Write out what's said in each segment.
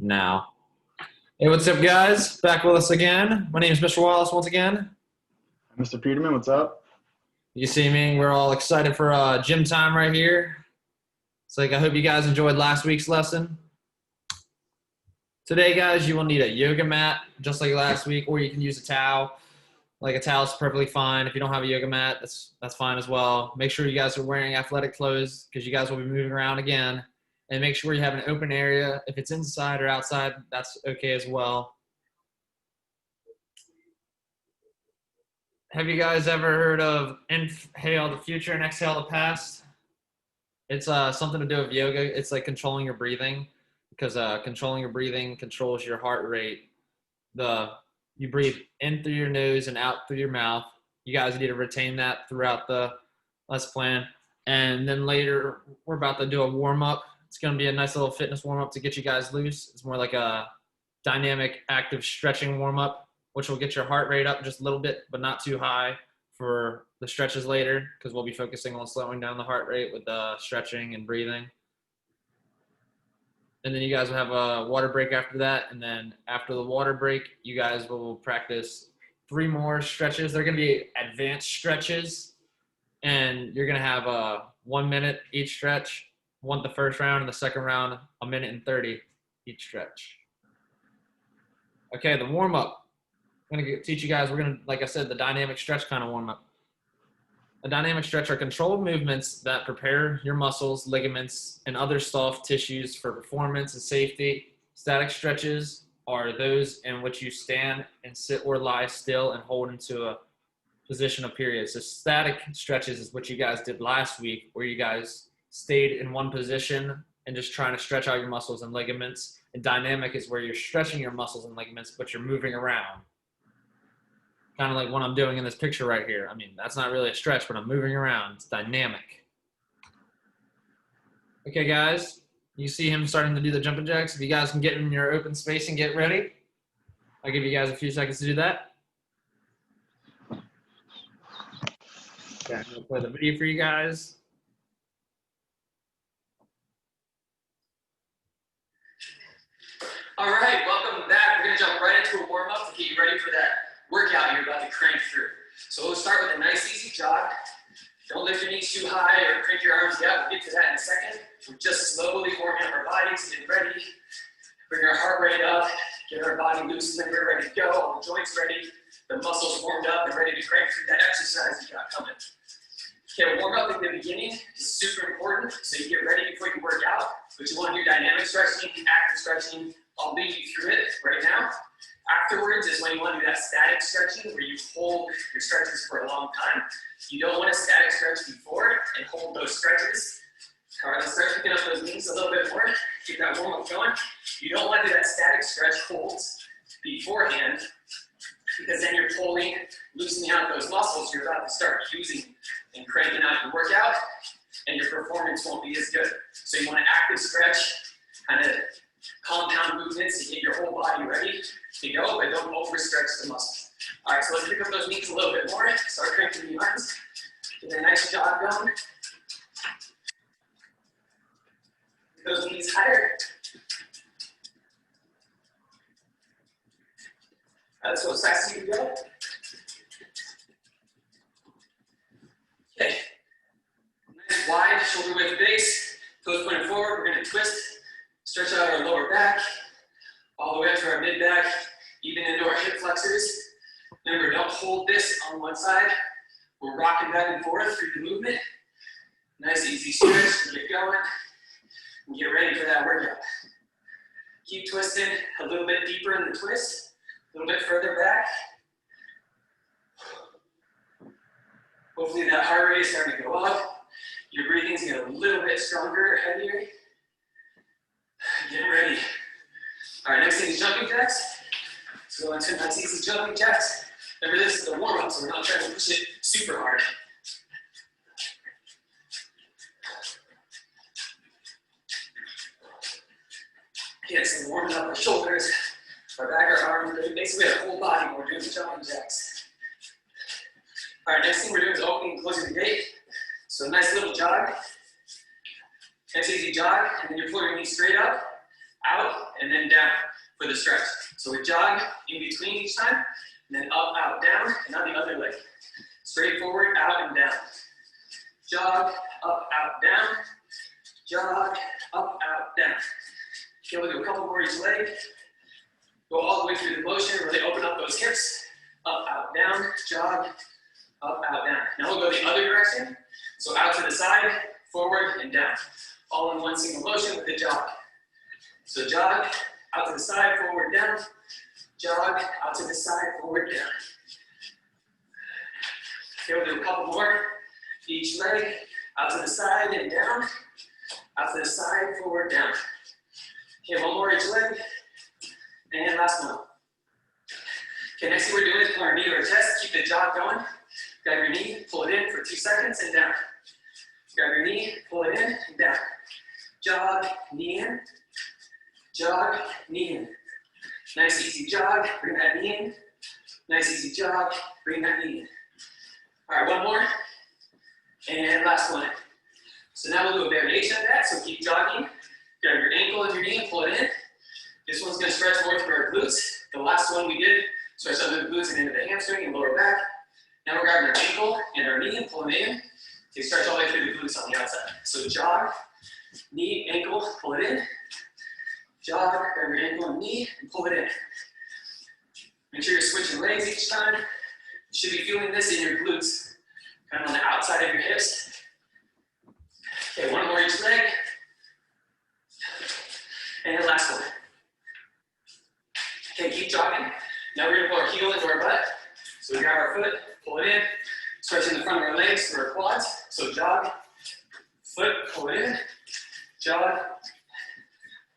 Now. Hey, what's up, guys? Back with us again. My name is Mr. Wallace once again. Mr. Peterman, what's up? You see me, we're all excited for gym time right here. It's like I hope you guys enjoyed last week's lesson. Today, guys, you will need a yoga mat, just like last week, or you can use a towel. Like a towel is perfectly fine. If you don't have a yoga mat, that's fine as well. Make sure you guys are wearing athletic clothes because you guys will be moving around again. And make sure you have an open area. If it's inside or outside, that's okay as well. Have you guys ever heard of inhale the future and exhale the past? It's something to do with yoga. It's like controlling your breathing because controlling your breathing controls your heart rate. You breathe in through your nose and out through your mouth. You guys need to retain that throughout the lesson plan. And then later, we're about to do a warm-up. It's going to be a nice little fitness warm-up to get you guys loose. It's more like a dynamic, active stretching warm-up, which will get your heart rate up just a little bit, but not too high for the stretches later, because we'll be focusing on slowing down the heart rate with the stretching and breathing. And then you guys will have a water break after that. And then after the water break, you guys will practice 3 more stretches. They're going to be advanced stretches. And you're going to have 1 minute each stretch. The first round, and the second round, 1 minute and 30 each stretch. Okay, the warm-up. I'm going to teach you guys, like I said, the dynamic stretch kind of warm-up. A dynamic stretch are controlled movements that prepare your muscles, ligaments, and other soft tissues for performance and safety. Static stretches are those in which you stand and sit or lie still and hold into a position of period. So static stretches is what you guys did last week, where you guys stayed in one position and just trying to stretch out your muscles and ligaments. And dynamic is where you're stretching your muscles and ligaments, but you're moving around. Kind of like what I'm doing in this picture right here. I mean, that's not really a stretch, but I'm moving around. It's dynamic. Okay, guys, you see him starting to do the jumping jacks. If you guys can get in your open space and get ready, I'll give you guys a few seconds to do that. Okay, I'm gonna play the video for you guys. All right, welcome back. We're gonna jump right into a warm-up to get you ready for that workout you're about to crank through. So we'll start with a nice easy jog. Don't lift your knees too high or crank your arms out. We'll get to that in a second. We're just slowly warming up our bodies, getting ready. Bring our heart rate up, get our body loose, and then we're ready to go. All the joints ready, the muscles warmed up and ready to crank through that exercise you got coming. Okay, warm up at the beginning is super important, so you get ready before you work out. But you want to do dynamic stretching, active stretching. I'll lead you through it right now. Afterwards is when you want to do that static stretching where you hold your stretches for a long time. You don't want to static stretch before and hold those stretches. All right, let's start picking up those knees a little bit more. Keep that warm up going. You don't want to do that static stretch holds beforehand because then you're pulling, loosening out those muscles you're about to start using and cranking out your workout, and your performance won't be as good. So you want to active stretch, kind of compound movements to get your whole body ready to go, but don't overstretch the muscle. All right, so let's pick up those knees a little bit more. Start cranking the arms. Get a nice jog going. Get those knees higher. Let's go sexy to go. Okay. Nice wide shoulder width base. Toes pointing forward. We're going to twist. Stretch out our lower back, all the way up to our mid back, even into our hip flexors. Remember, don't hold this on one side. We're rocking back and forth through the movement. Nice easy stretch, get going, and get ready for that workout. Keep twisting a little bit deeper in the twist, a little bit further back. Hopefully that heart rate is starting to go up. Your breathing's getting a little bit stronger, heavier. Get ready. All right, next thing is jumping jacks. So go into nice easy jumping jacks. Remember, this is the warm-up, so we're not trying to push it super hard. Okay, so we're warming up our shoulders, our back, our arms, basically our whole body when we're doing the jumping jacks. All right, next thing we're doing is opening and closing the gate. So nice little jog. Nice easy jog, and then you pull your knees straight up. out, and then down for the stretch. So we jog in between each time, and then up, out, down, and on the other leg. Straight forward, out, and down. Jog, up, out, down. Jog, up, out, down. Okay, we'll do a couple more each leg. Go all the way through the motion, really open up those hips. Up, out, down, jog, up, out, down. Now we'll go the other direction. So out to the side, forward, and down. All in one single motion with the jog. So jog, out to the side, forward, down. Jog, out to the side, forward, down. Okay, we'll do a couple more. Each leg, out to the side and down. Out to the side, forward, down. Okay, one more each leg. And last one. Okay, next thing we're doing is pull our knee to our chest. Keep the jog going. Grab your knee, pull it in for 2 seconds, and down. Grab your knee, pull it in, and down. Jog, knee in. Jog, knee in. Nice easy jog, bring that knee in. Nice easy jog, bring that knee in. All right, one more. And last one. So now we'll do a variation of that. So keep jogging. Grab your ankle and your knee and pull it in. This one's gonna stretch more through our glutes. The last one we did, stretch under the glutes and into the hamstring and lower back. Now we're grabbing our ankle and our knee and pulling it in. Okay, stretch all the way through the glutes on the outside. So jog, knee, ankle, pull it in. Jog, grab your ankle and knee, and pull it in. Make sure you're switching legs each time. You should be feeling this in your glutes, kind of on the outside of your hips. Okay, one more each leg. And last one. Okay, keep jogging. Now we're gonna pull our heel into our butt. So we grab our foot, pull it in, stretching the front of our legs through our quads. So jog, foot, pull it in, jog,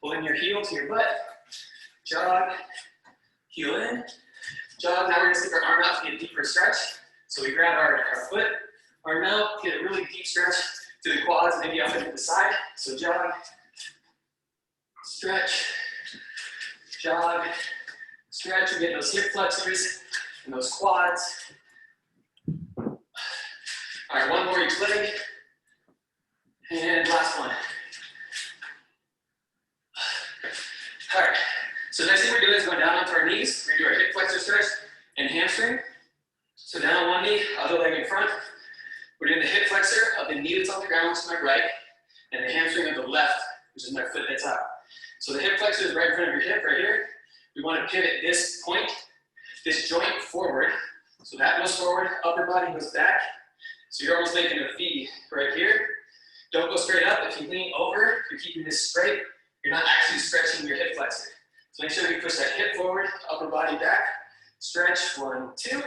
pull in your heel to your butt, jog, heel in, jog. Now we're gonna stick our arm out to get a deeper stretch. So we grab our foot, arm out, get a really deep stretch to the quads, maybe up into the side. So jog, stretch, jog, stretch. We're getting those hip flexors and those quads. All right, one more each leg. And last one. All right, so next thing we're doing is going down onto our knees. We're gonna do our hip flexor stretch and hamstring. So down on one knee, other leg in front. We're doing the hip flexor of the knee that's on the ground, which is my right, and the hamstring of the left, which is my foot that's out. So the hip flexor is right in front of your hip, right here. We want to pivot this point, this joint forward. So that goes forward, upper body goes back. So you're almost making a V right here. Don't go straight up. If you lean over, you're keeping this straight. You're not actually stretching your hip flexor. So make sure you push that hip forward, upper body back. Stretch, 1, 2.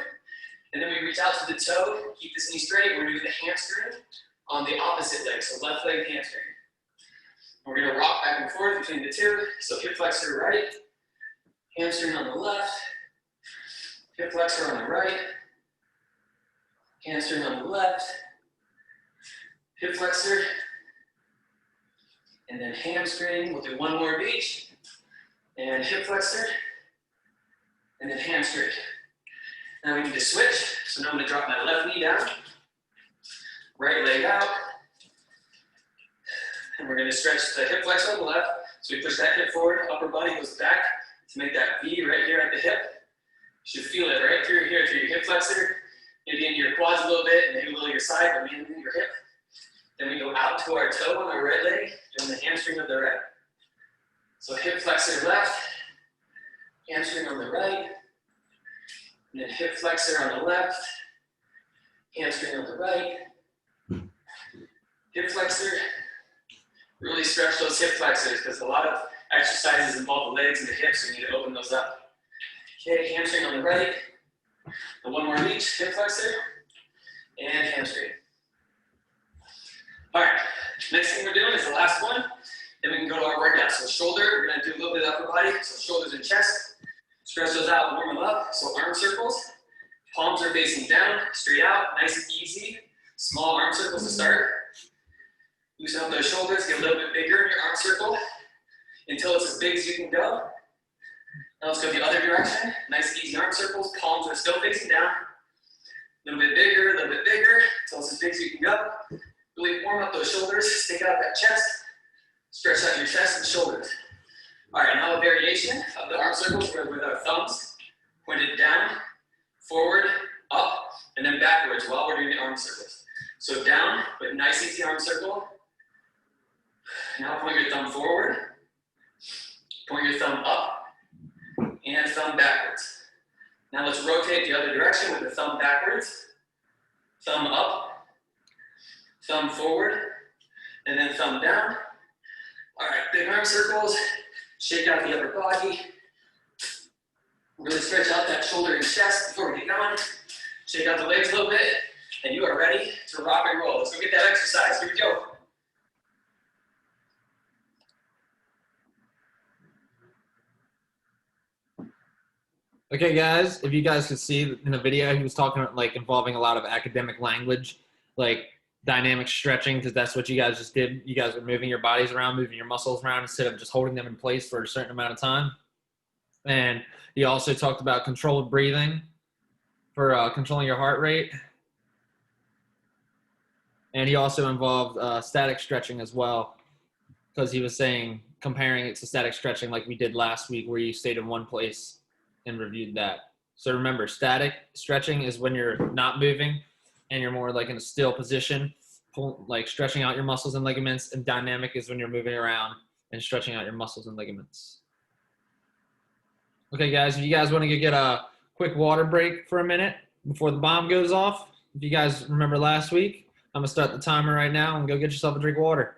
And then we reach out to the toe, keep this knee straight. We're gonna do the hamstring on the opposite leg. So left leg hamstring. We're gonna rock back and forth between the two. So hip flexor right, hamstring on the left, hip flexor on the right, hamstring on the left, hip flexor, and then hamstring. We'll do one more of each, and hip flexor, and then hamstring. Now we need to switch. So now I'm gonna drop my left knee down, right leg out, and we're gonna stretch the hip flexor on the left. So we push that hip forward, upper body goes back to make that V right here at the hip. You should feel it right through here, through your hip flexor, maybe into your quads a little bit, maybe a little your side, but mainly your hip. Then we go out to our toe on our right leg, doing the hamstring of the right. So hip flexor left, hamstring on the right, and then hip flexor on the left, hamstring on the right, hip flexor. Really stretch those hip flexors because a lot of exercises involve the legs and the hips, so you need to open those up. Okay, hamstring on the right, and one more of each, hip flexor, and hamstring. All right, next thing we're doing is the last one, then we can go to our workout. So shoulder, we're gonna do a little bit of upper body, so shoulders and chest. Stretch those out, warm them up, so arm circles. Palms are facing down, straight out, nice and easy. Small arm circles to start. Loosen up those shoulders, get a little bit bigger in your arm circle until it's as big as you can go. Now let's go the other direction. Nice easy arm circles, palms are still facing down. A little bit bigger until it's as big as you can go. Really warm up those shoulders, stick out that chest, stretch out your chest and shoulders. All right, now a variation of the arm circles with our thumbs pointed down, forward, up, and then backwards while we're doing the arm circles. So down, but nice easy arm circle. Now point your thumb forward, point your thumb up, and thumb backwards. Now let's rotate the other direction with the thumb backwards, thumb up, thumb forward, and then thumb down. All right, big arm circles, shake out the upper body. Really stretch out that shoulder and chest before we get going. Shake out the legs a little bit, and you are ready to rock and roll. Let's go get that exercise. Here we go. Okay, guys, if you guys could see in the video, he was talking like involving a lot of academic language, like dynamic stretching, because that's what you guys just did. You guys were moving your bodies around, moving your muscles around instead of just holding them in place for a certain amount of time. And he also talked about controlled breathing for controlling your heart rate. And he also involved static stretching as well, because he was saying, comparing it to static stretching like we did last week where you stayed in one place and reviewed that. So remember, static stretching is when you're not moving and you're more like in a still position, like stretching out your muscles and ligaments, and dynamic is when you're moving around and stretching out your muscles and ligaments. Okay, guys, if you guys want to get a quick water break for a minute before the bomb goes off, if you guys remember last week, I'm going to start the timer right now and go get yourself a drink of water.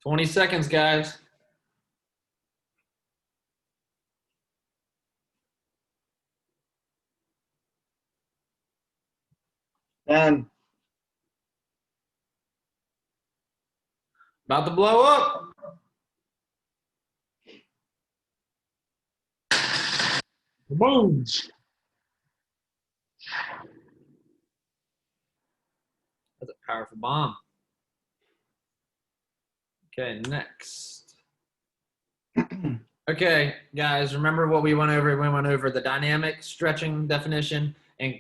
$20 seconds, guys. And About to blow up. Boom. That's a powerful bomb. Okay, next. Okay, guys, remember what we went over? We went over the dynamic stretching definition and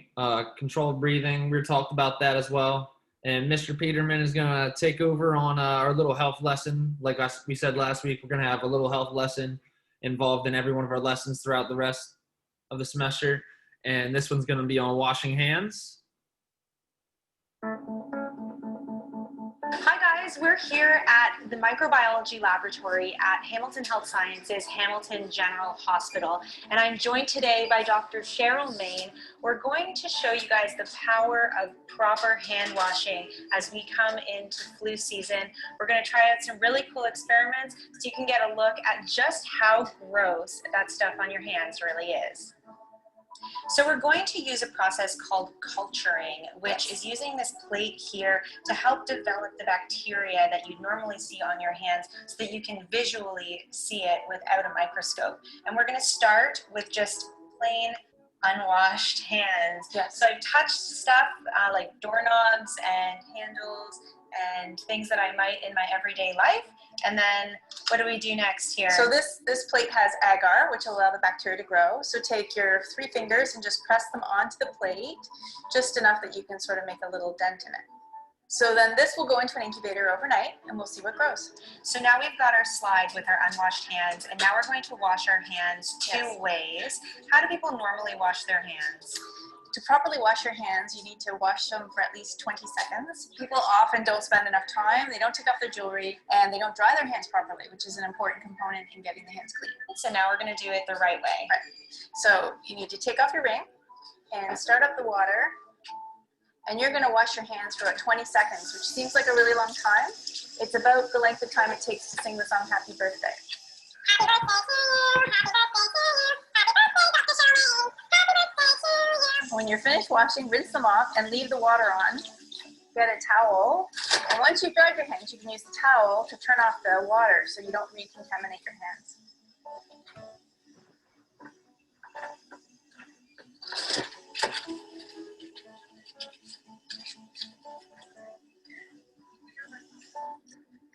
controlled breathing. We talked about that as well. And Mr. Peterman is going to take over on our little health lesson. Like we said last week, we're going to have a little health lesson involved in every one of our lessons throughout the rest of the semester. And this one's going to be on washing hands. Hi guys, we're here at the microbiology laboratory at Hamilton Health Sciences, Hamilton General Hospital, and I'm joined today by Dr. Cheryl Main. We're going to show you guys the power of proper hand washing as we come into flu season. We're going to try out some really cool experiments so you can get a look at just how gross that stuff on your hands really is. So we're going to use a process called culturing, which is using this plate here to help develop the bacteria that you'd normally see on your hands so that you can visually see it without a microscope. And we're going to start with just plain unwashed hands. Yes. So I've touched stuff like doorknobs and handles and things that I might in my everyday life. And then what do we do next here? So this plate has agar, which will allow the bacteria to grow. So take your 3 fingers and just press them onto the plate, just enough that you can sort of make a little dent in it. So then this will go into an incubator overnight and we'll see what grows. So now we've got our slide with our unwashed hands, and now we're going to wash our hands two Yes. ways. How do people normally wash their hands? To properly wash your hands, you need to wash them for at least 20 seconds. People often don't spend enough time, they don't take off their jewelry, and they don't dry their hands properly, which is an important component in getting the hands clean. So now we're going to do it the right way. Right. So you need to take off your ring and start up the water, and you're going to wash your hands for about 20 seconds, which seems like a really long time. It's about the length of time it takes to sing the song Happy Birthday. Happy birthday to you. Happy birthday to you. Happy birthday, Dr. Charmaine. Happy birthday to When you're finished washing, rinse them off and leave the water on. Get a towel, and once you've dried your hands, you can use the towel to turn off the water so you don't recontaminate your hands.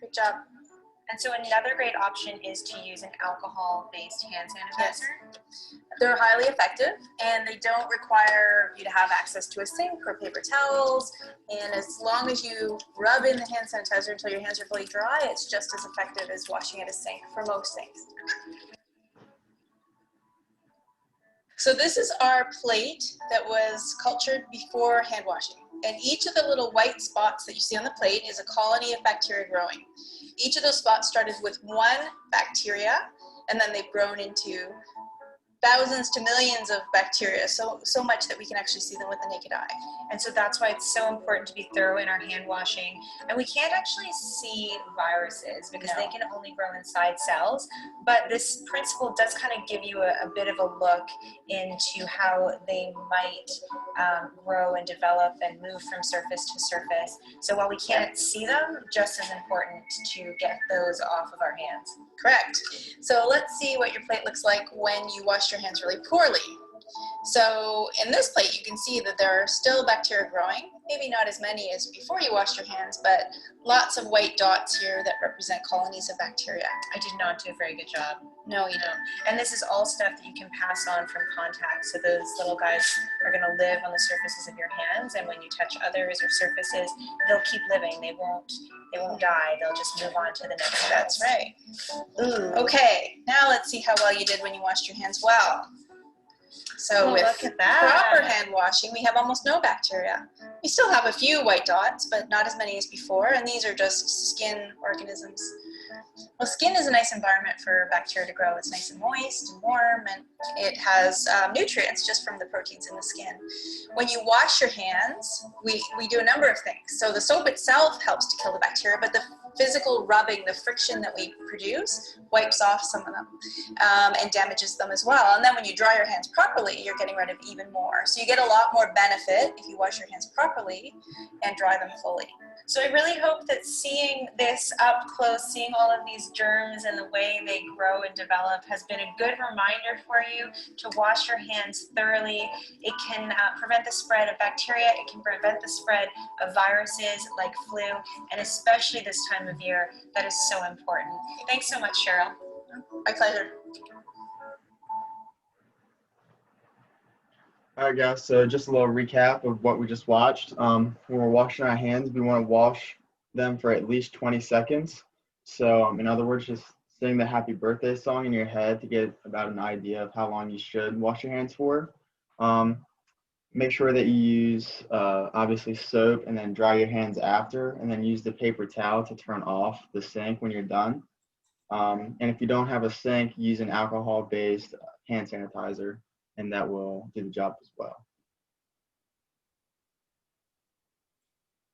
Good job. And so another great option is to use an alcohol-based hand sanitizer. They're highly effective, and they don't require you to have access to a sink or paper towels. And as long as you rub in the hand sanitizer until your hands are fully dry, it's just as effective as washing at a sink for most things. So this is our plate that was cultured before hand washing. And each of the little white spots that you see on the plate is a colony of bacteria growing. Each of those spots started with one bacteria, and then they've grown into thousands to millions of bacteria, so much that we can actually see them with the naked eye. And so that's why it's so important to be thorough in our hand washing. And we can't actually see viruses because they can only grow inside cells. But this principle does kind of give you a bit of a look into how they might grow and develop and move from surface to surface. So while we can't see them, just as important to get those off of our hands. Correct. So let's see what your plate looks like when you wash your hands really poorly. So in this plate, you can see that there are still bacteria growing, maybe not as many as before you washed your hands, but lots of white dots here that represent colonies of bacteria. I did not do a very good job. No, you don't. And this is all stuff that you can pass on from contact. So those little guys are going to live on the surfaces of your hands, and when you touch others or surfaces, they'll keep living. They won't die. They'll just move on to the next. That's right. Ooh. Okay, now let's see how well you did when you washed your hands well. So with look at that. proper hand washing, we have almost no bacteria. We still have a few white dots, but not as many as before, and these are just skin organisms. Well, skin is a nice environment for bacteria to grow. It's nice and moist and warm, and it has nutrients just from the proteins in the skin. When you wash your hands, we do a number of things. So the soap itself helps to kill the bacteria, but the physical rubbing, the friction that we produce, wipes off some of them and damages them as well. And then when you dry your hands properly, you're getting rid of even more. So you get a lot more benefit if you wash your hands properly and dry them fully. So I really hope that seeing this up close, seeing all of these germs and the way they grow and develop has been a good reminder for you to wash your hands thoroughly. It can prevent the spread of bacteria, it can prevent the spread of viruses like flu, and especially this time of year, that is so important. Thanks so much, Cheryl. My pleasure. All right, guys, so just a little recap of what we just watched. When we're washing our hands, we want to wash them for at least 20 seconds. So in other words, just sing the happy birthday song in your head to get about an idea of how long you should wash your hands for. Make sure that you use, obviously, soap and then dry your hands after, and then use the paper towel to turn off the sink when you're done. And if you don't have a sink, use an alcohol-based hand sanitizer, and that will do the job as well.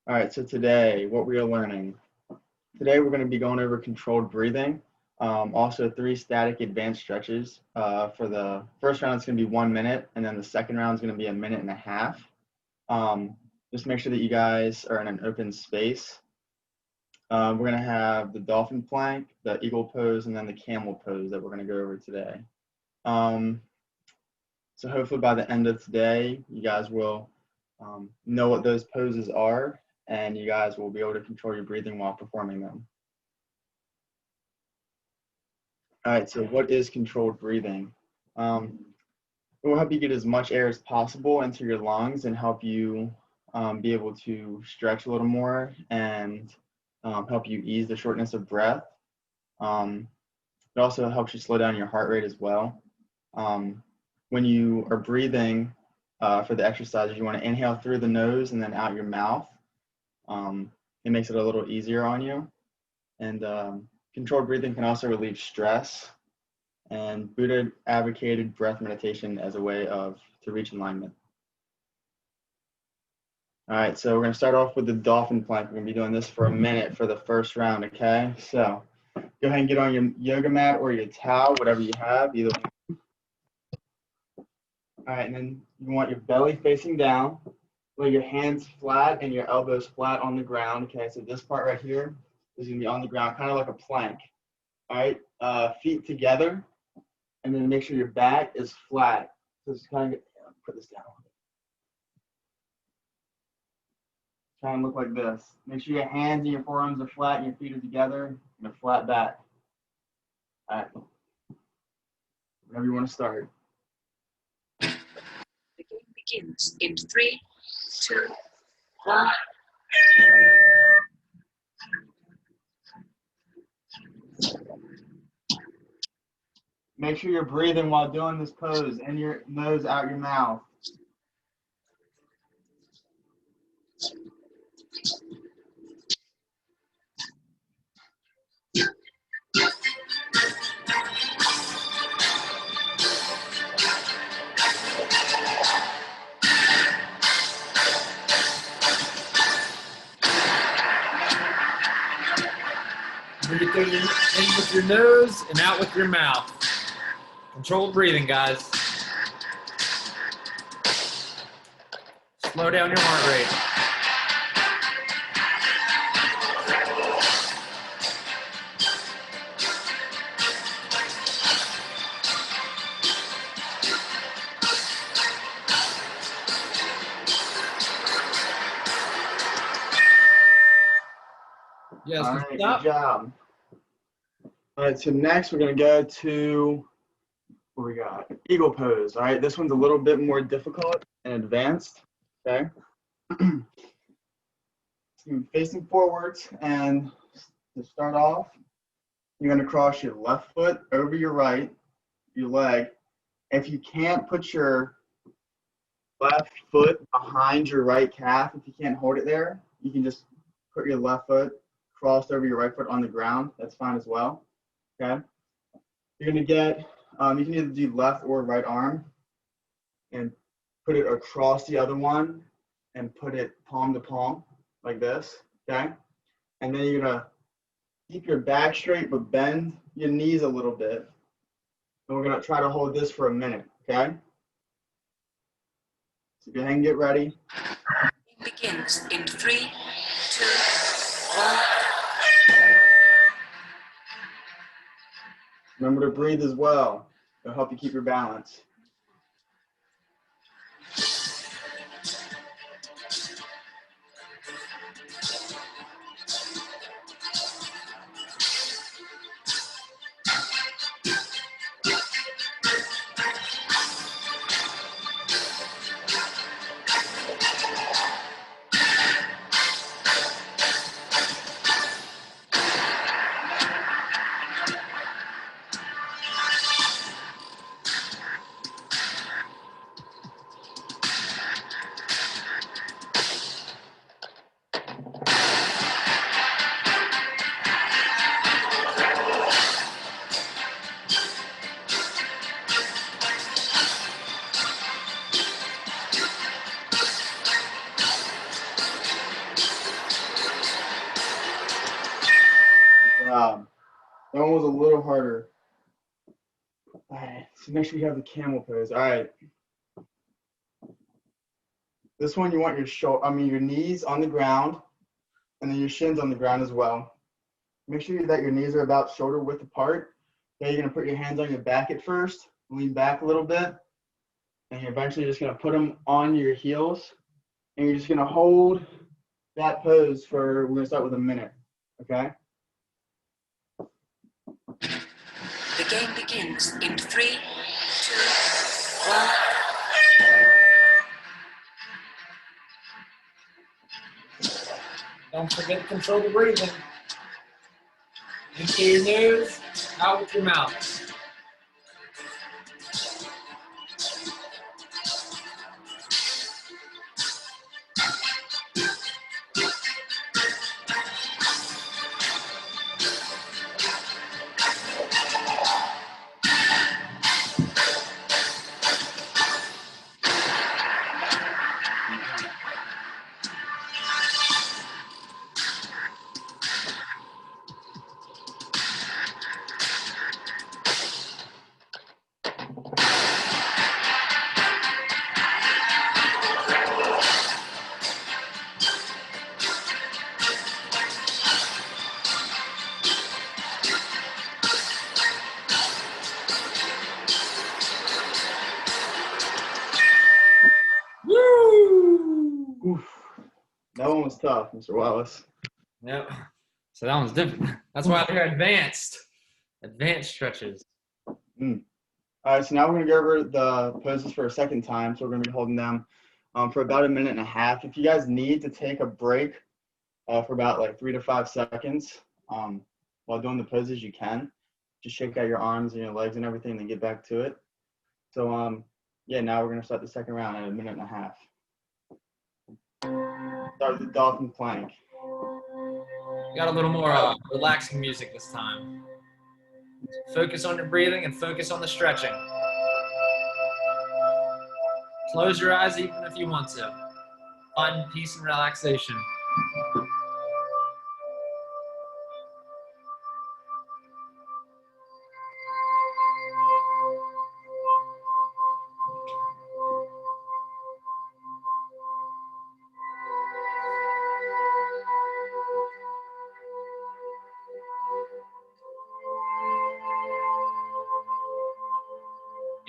All right, so today, what we are learning. Today, we're going to be going over controlled breathing, also 3 static advanced stretches. For the first round, it's going to be 1 minute, and then the second round is going to be 1.5 minutes. Just make sure that you guys are in an open space. We're going to have the Dolphin Plank, the Eagle Pose, and then the Camel Pose that we're going to go over today. So hopefully by the end of today, you guys will know what those poses are, and you guys will be able to control your breathing while performing them. All right, so what is controlled breathing? It will help you get as much air as possible into your lungs and help you be able to stretch a little more and help you ease the shortness of breath. It also helps you slow down your heart rate as well. When you are breathing for the exercises, you want to inhale through the nose and then out your mouth. It makes it a little easier on you. And controlled breathing can also relieve stress. And Buddha advocated breath meditation as a way to reach enlightenment. All right, so we're going to start off with the Dolphin Plank. We're going to be doing this for 1 minute for the first round, okay? So go ahead and get on your yoga mat or your towel, whatever you have, either. All right, and then you want your belly facing down, lay your hands flat and your elbows flat on the ground. Okay, so this part right here is gonna be on the ground, kind of like a plank. All right, feet together, and then make sure your back is flat. So just kind of put this down. Try and look like this. Make sure your hands and your forearms are flat and your feet are together and a flat back. All right. Whenever you want to start. The game begins in 3, 2, 1. Make sure you're breathing while doing this pose. In your nose, out your mouth. Breathe through in with your nose and out with your mouth. Controlled breathing, guys. Slow down your heart rate. Yes, All right, stop. good job. All right, so next we're going to go to, what we got? Eagle pose. All right, this one's a little bit more difficult and advanced. Okay. So you're facing forwards, and to start off, you're going to cross your left foot over your right, your leg. If you can't put your left foot behind your right calf, if you can't hold it there, you can just put your left foot crossed over your right foot on the ground. That's fine as well. Okay. You're going to get, you can either do left or right arm and put it across the other one and put it palm to palm like this. Okay. And then you're going to keep your back straight, but bend your knees a little bit. And we're going to try to hold this for a minute. Okay. So go ahead and get ready. It begins in 3, 2, 1. Remember to breathe as well. It'll help you keep your balance. That one was a little harder. All right, so next we have the camel pose. All right. This one you want your knees on the ground and then your shins on the ground as well. Make sure that your knees are about shoulder width apart. Okay, you're gonna put your hands on your back at first, lean back a little bit, and you're eventually just gonna put them on your heels, and you're just gonna hold that pose for, we're gonna start with a minute, okay? The game begins in 3, 2, 1. Don't forget to control the breathing. Into your nose, out with your mouth. Oof. That one was tough, Mr. Wallace. Yep. So that one's different. That's why they're advanced. Advanced stretches. All right, so now we're going to go over the poses for a second time. So we're going to be holding them for about 1.5 minutes. If you guys need to take a break for about like 3 to 5 seconds while doing the poses, you can. Just shake out your arms and your legs and everything and then get back to it. So yeah, now we're going to start the second round at 1.5 minutes. Start with the Dolphin Plank. Got a little more relaxing music this time. Focus on your breathing and focus on the stretching. Close your eyes even if you want to. Find peace and relaxation.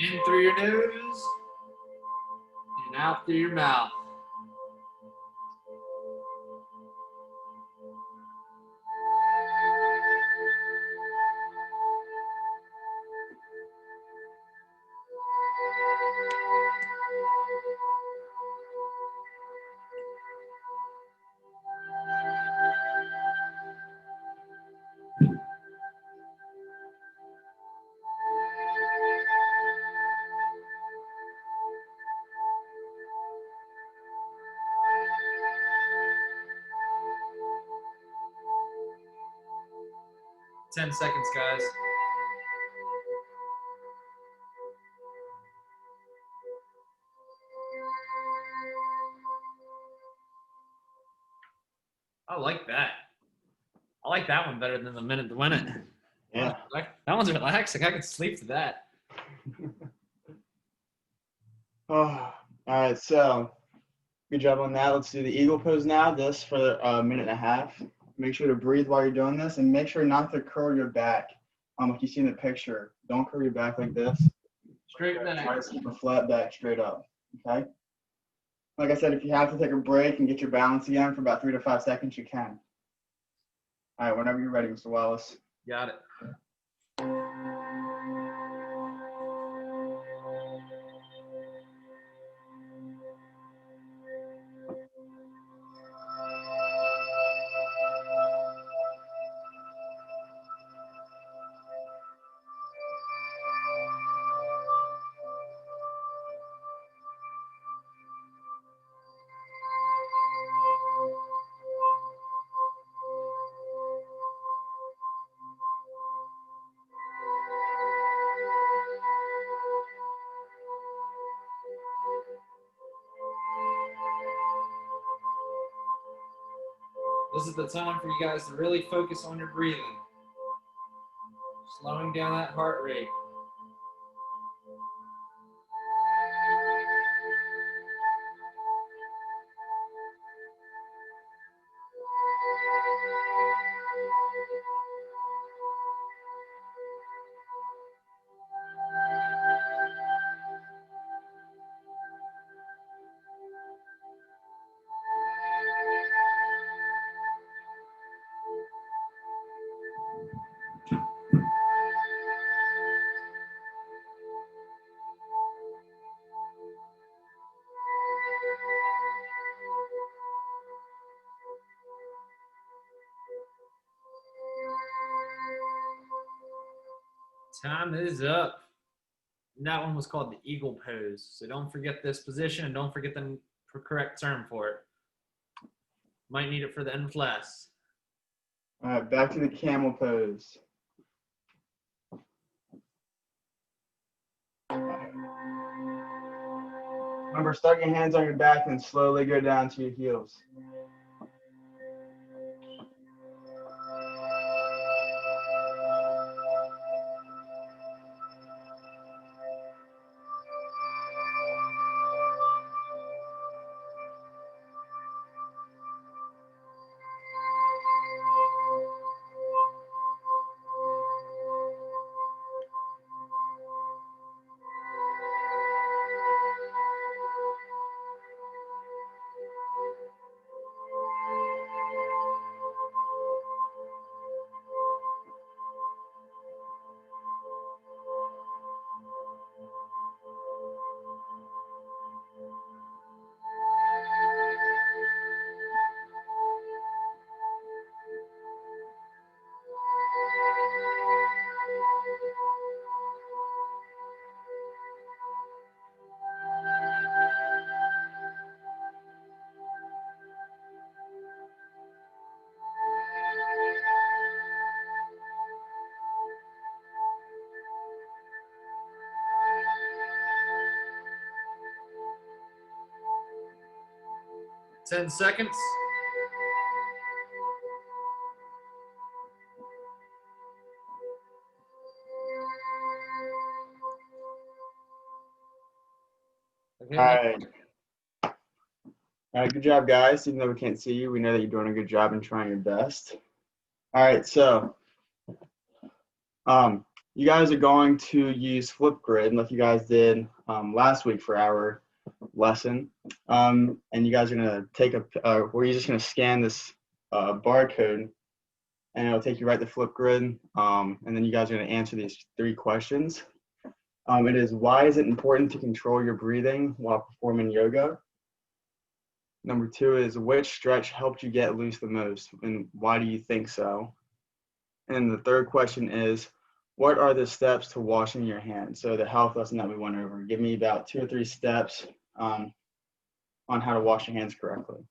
In through your nose and out through your mouth. Ten seconds, guys. I like that. I like that one better than the minute to win it. Yeah. That one's relaxing. I could sleep to that. Oh, all right, so good job on that. Let's do the eagle pose now, this for 1.5 minutes. Make sure to breathe while you're doing this and make sure not to curl your back. Like you see in the picture, don't curl your back like this. Straight back. Try to keep a flat back straight up, okay? Like I said, if you have to take a break and get your balance again for about 3 to 5 seconds, you can. All right, whenever you're ready, Mr. Wallace. Got it. This is the time for you guys to really focus on your breathing. Slowing down that heart rate. Time is up. And that one was called the eagle pose. So don't forget this position and don't forget the correct term for it. Might need it for the end class. All right, back to the camel pose. Remember, start your hands on your back and slowly go down to your heels. 10 seconds. Okay. All right. All right, good job, guys. Even though we can't see you, we know that you're doing a good job and trying your best. All right, so you guys are going to use Flipgrid like you guys did last week for our lesson. And you guys are gonna take we're just gonna scan this barcode, and it'll take you right to Flipgrid. And then you guys are gonna answer these 3 questions. It is, why is it important to control your breathing while performing yoga? Number 2 is, which stretch helped you get loose the most, and why do you think so? And the 3rd question is, what are the steps to washing your hands? So the health lesson that we went over, give me about 2 or 3 steps on how to wash your hands correctly.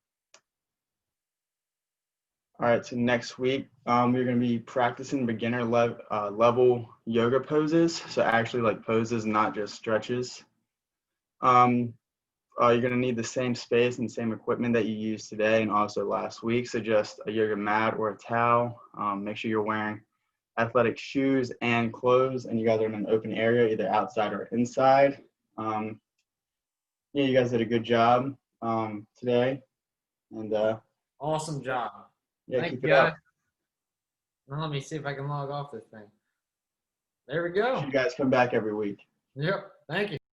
All right, so next week, we're going to be practicing beginner level yoga poses. So actually like poses, not just stretches. You're going to need the same space and same equipment that you used today and also last week. So just a yoga mat or a towel. Make sure you're wearing athletic shoes and clothes, and you guys are in an open area, either outside or inside. Yeah, you guys did a good job today. And Awesome job. yeah, Thank keep you, it up. guys. Now let me see if I can log off this thing. There we go. You guys come back every week. Yep. Thank you.